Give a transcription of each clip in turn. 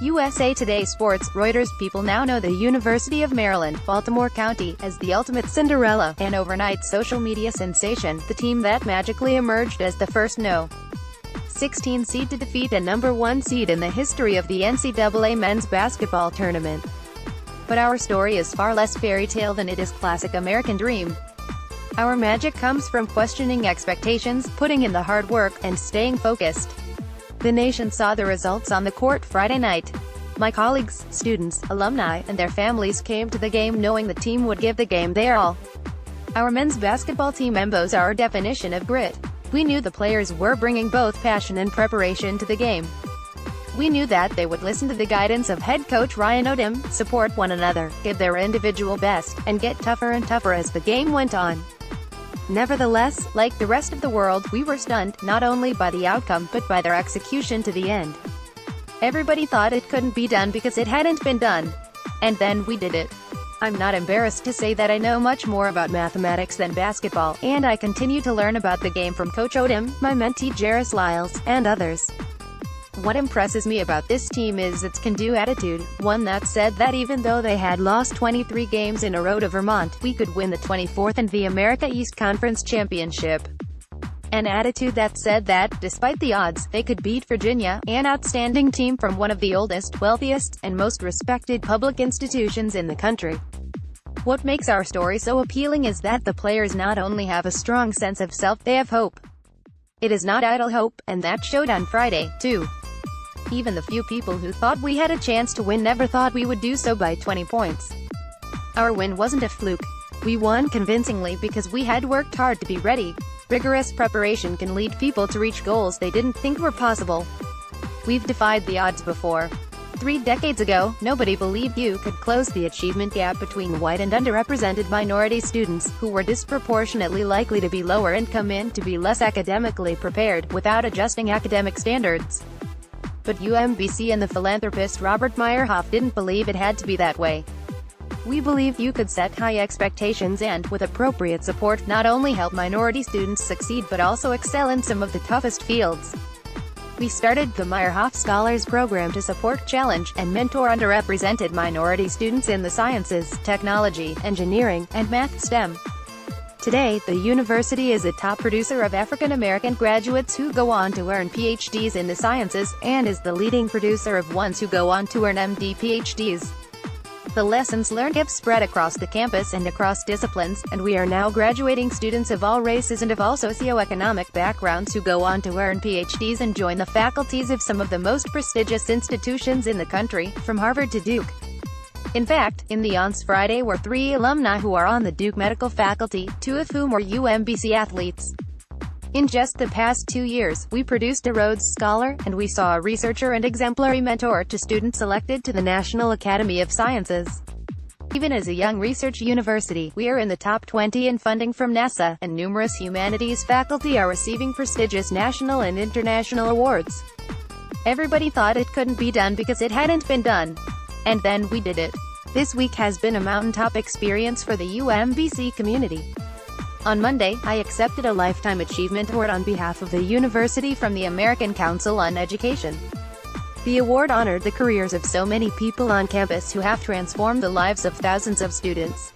USA Today Sports, Reuters. People now know the University of Maryland, Baltimore County, as the ultimate Cinderella, an overnight social media sensation, the team that magically emerged as the first No. 16 seed to defeat a number 1 seed in the history of the NCAA men's basketball tournament. But our story is far less fairy tale than it is classic American dream. Our magic comes from questioning expectations, putting in the hard work, and staying focused. The nation saw the results on the court Friday night. My colleagues, students, alumni, and their families came to the game knowing the team would give the game their all. Our men's basketball team embodies our definition of grit. We knew the players were bringing both passion and preparation to the game. We knew that they would listen to the guidance of head coach Ryan Odom, support one another, give their individual best, and get tougher and tougher as the game went on. Nevertheless, like the rest of the world, we were stunned, not only by the outcome, but by their execution to the end. Everybody thought it couldn't be done because it hadn't been done. And then we did it. I'm not embarrassed to say that I know much more about mathematics than basketball, and I continue to learn about the game from Coach Odom, my mentee Jairus Lyles, and others. What impresses me about this team is its can-do attitude, one that said that even though they had lost 23 games in a row to Vermont, we could win the 24th and the America East Conference Championship. An attitude that said that, despite the odds, they could beat Virginia, an outstanding team from one of the oldest, wealthiest, and most respected public institutions in the country. What makes our story so appealing is that the players not only have a strong sense of self, they have hope. It is not idle hope, and that showed on Friday, too. Even the few people who thought we had a chance to win never thought we would do so by 20 points. Our win wasn't a fluke. We won convincingly because we had worked hard to be ready. Rigorous preparation can lead people to reach goals they didn't think were possible. We've defied the odds before. 3 decades ago, nobody believed you could close the achievement gap between white and underrepresented minority students, who were disproportionately likely to be lower income and to be less academically prepared, without adjusting academic standards. But UMBC and the philanthropist Robert Meyerhoff didn't believe it had to be that way. We believe you could set high expectations and, with appropriate support, not only help minority students succeed but also excel in some of the toughest fields. We started the Meyerhoff Scholars Program to support, challenge, and mentor underrepresented minority students in the sciences, technology, engineering, and math STEM. Today, the university is a top producer of African American graduates who go on to earn PhDs in the sciences, and is the leading producer of ones who go on to earn MD PhDs. The lessons learned have spread across the campus and across disciplines, and we are now graduating students of all races and of all socioeconomic backgrounds who go on to earn PhDs and join the faculties of some of the most prestigious institutions in the country, from Harvard to Duke. In fact, in the ONS Friday were 3 alumni who are on the Duke medical faculty, 2 of whom were UMBC athletes. In just the past 2 years, we produced a Rhodes Scholar, and we saw a researcher and exemplary mentor to students elected to the National Academy of Sciences. Even as a young research university, we are in the top 20 in funding from NASA, and numerous humanities faculty are receiving prestigious national and international awards. Everybody thought it couldn't be done because it hadn't been done. And then we did it. This week has been a mountaintop experience for the UMBC community. On Monday, I accepted a Lifetime Achievement Award on behalf of the university from the American Council on Education. The award honored the careers of so many people on campus who have transformed the lives of thousands of students.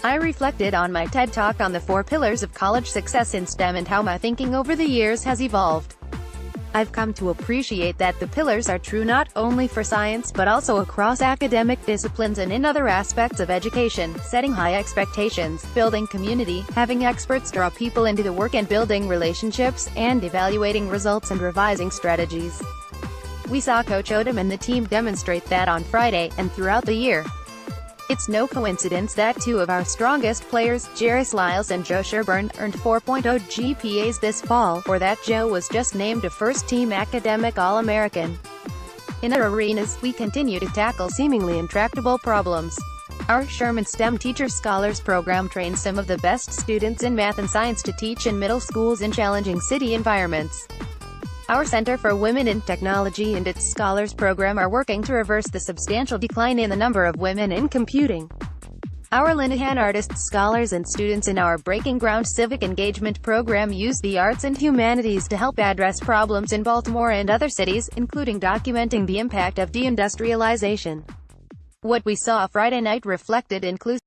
I reflected on my TED Talk on the 4 pillars of college success in STEM and how my thinking over the years has evolved. I've come to appreciate that the pillars are true not only for science but also across academic disciplines and in other aspects of education: setting high expectations, building community, having experts draw people into the work and building relationships, and evaluating results and revising strategies. We saw Coach Odom and the team demonstrate that on Friday, and throughout the year. It's no coincidence that 2 of our strongest players, Jairus Lyles and Joe Sherburne, earned 4.0 GPAs this fall, or that Joe was just named a first-team academic All-American. In other arenas, we continue to tackle seemingly intractable problems. Our Sherman STEM Teacher Scholars Program trains some of the best students in math and science to teach in middle schools in challenging city environments. Our Center for Women in Technology and its Scholars Program are working to reverse the substantial decline in the number of women in computing. Our Linehan artists, scholars and students in our Breaking Ground Civic Engagement program use the arts and humanities to help address problems in Baltimore and other cities, including documenting the impact of deindustrialization. What we saw Friday night reflected inclusivity.